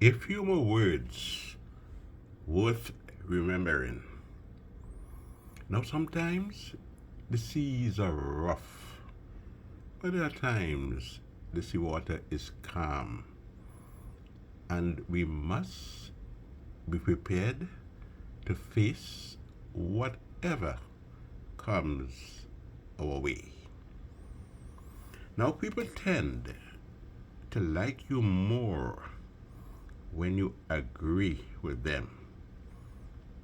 A few more words worth remembering. Now, sometimes the seas are rough, but there are times the seawater is calm, and we must be prepared to face whatever comes our way. Now, people tend to like you more when you agree with them.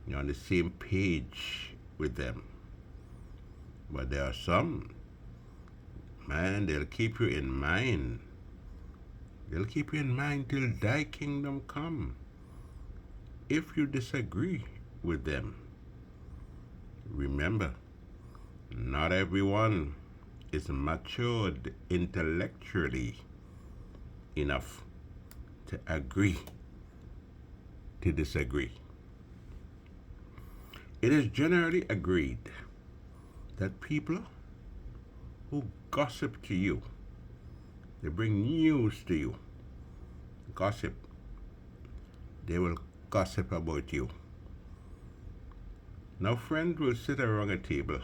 You're on the same page with them. But there are some, man, they'll keep you in mind. They'll keep you in mind till thy kingdom come. If you disagree with them, remember, not everyone is matured intellectually enough to agree to disagree. It is generally agreed that people who gossip to you, they bring news to you, gossip, they will gossip about you. Now, friends will sit around a table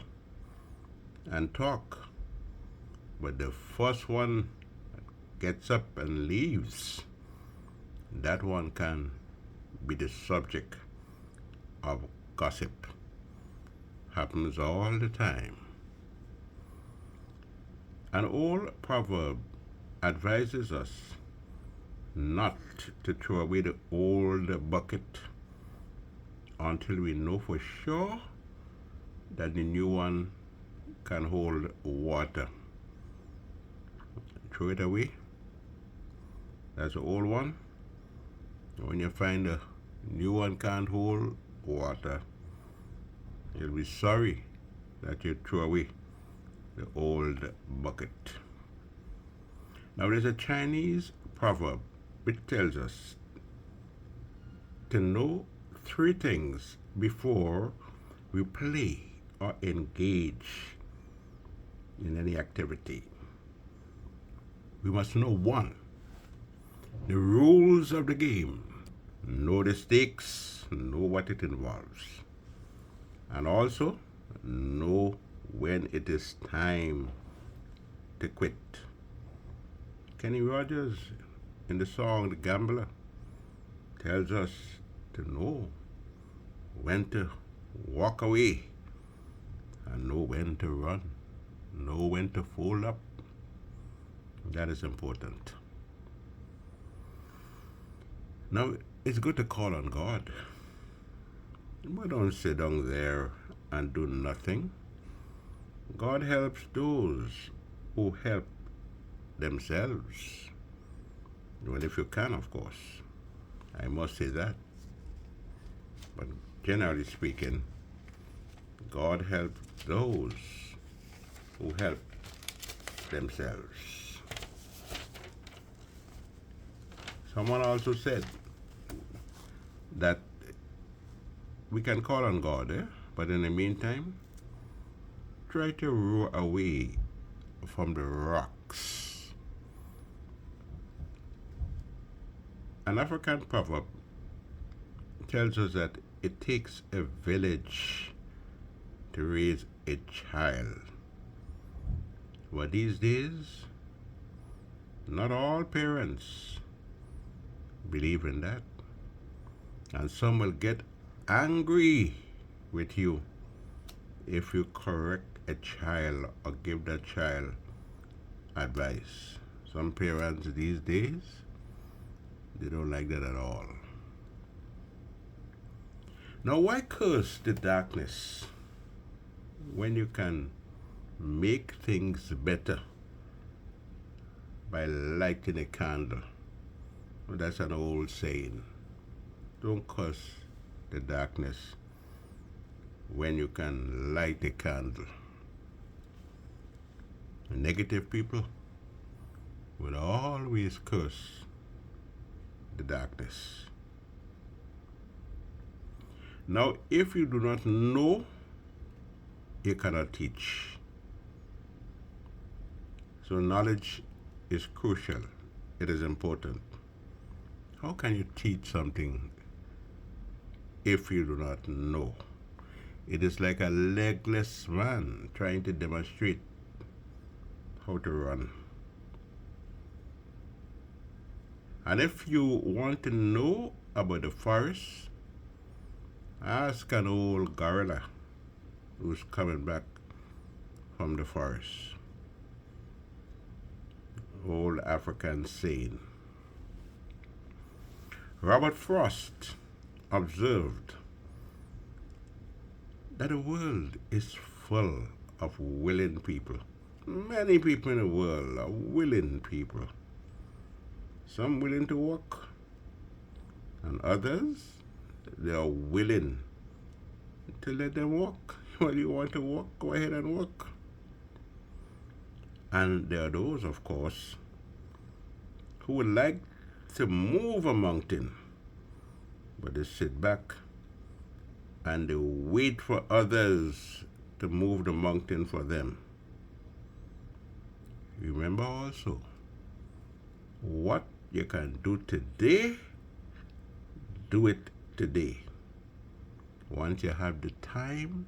and talk, but the first one gets up and leaves, that one can be the subject of gossip. Happens all the time. An old proverb advises us not to throw away the old bucket until we know for sure that the new one can hold water. Throw it away. That's the old one. When you find a new one can't hold water, you'll be sorry that you threw away the old bucket. Now, there's a Chinese proverb which tells us to know three things before we play or engage in any activity. We must know one, the rules of the game, know the stakes, know what it involves, and also know when it is time to quit. Kenny Rogers, in the song The Gambler, tells us to know when to walk away and know when to run, know when to fold up. That is important. Now, it's good to call on God, but don't sit down there and do nothing. God helps those who help themselves. Well, if you can, of course. I must say that. But generally speaking, God helps those who help themselves. Someone also said that we can call on God, but in the meantime, try to row away from the rocks. An African proverb tells us that it takes a village to raise a child. But these days, not all parents believe in that. And some will get angry with you if you correct a child or give that child advice. Some parents these days, they don't like that at all. Now, why curse the darkness when you can make things better by lighting a candle? Well, that's an old saying. Don't curse the darkness when you can light a candle. Negative people will always curse the darkness. Now, if you do not know, you cannot teach. So knowledge is crucial. It is important. How can you teach something if you do not know? It is like a legless man trying to demonstrate how to run. And if you want to know about the forest, ask an old gorilla who's coming back from the forest. Old African saying. Robert Frost observed that the world is full of willing people. Many people in the world are willing people. Some willing to work, and others, they are willing to let them work. Well, you want to work, go ahead and work. And there are those, of course, who would like to move a mountain, but they sit back and they wait for others to move the mountain for them. Remember also, what you can do today, do it today. Once you have the time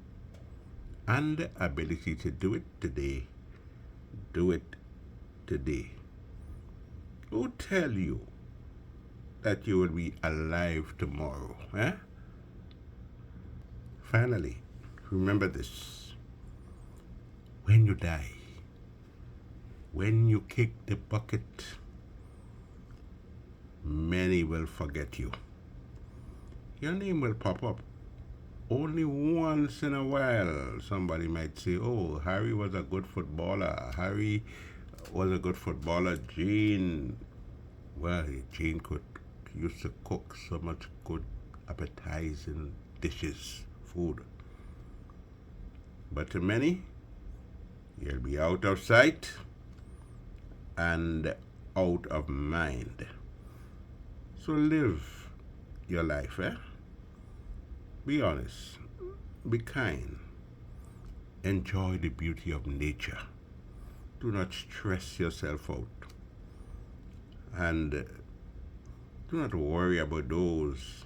and the ability to do it today, do it today. Who tell you that you will be alive tomorrow? Eh? Finally, remember this. When you die, when you kick the bucket, many will forget you. Your name will pop up. Only once in a while, somebody might say, oh, Harry was a good footballer. Harry was a good footballer. Jane used to cook so much good, appetizing dishes, food. But to many, you'll be out of sight and out of mind. So live your life, eh? Be honest, be kind, enjoy the beauty of nature. Do not stress yourself out. And do not worry about those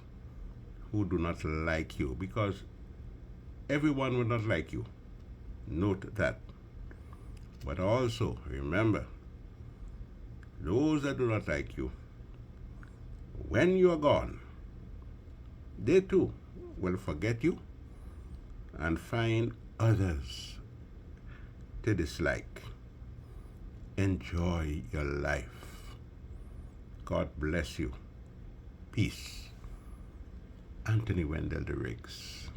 who do not like you, because everyone will not like you. Note that. But also remember, those that do not like you, when you are gone, they too will forget you and find others to dislike. Enjoy your life. God bless you. Peace. Anthony Wendell de Riggs.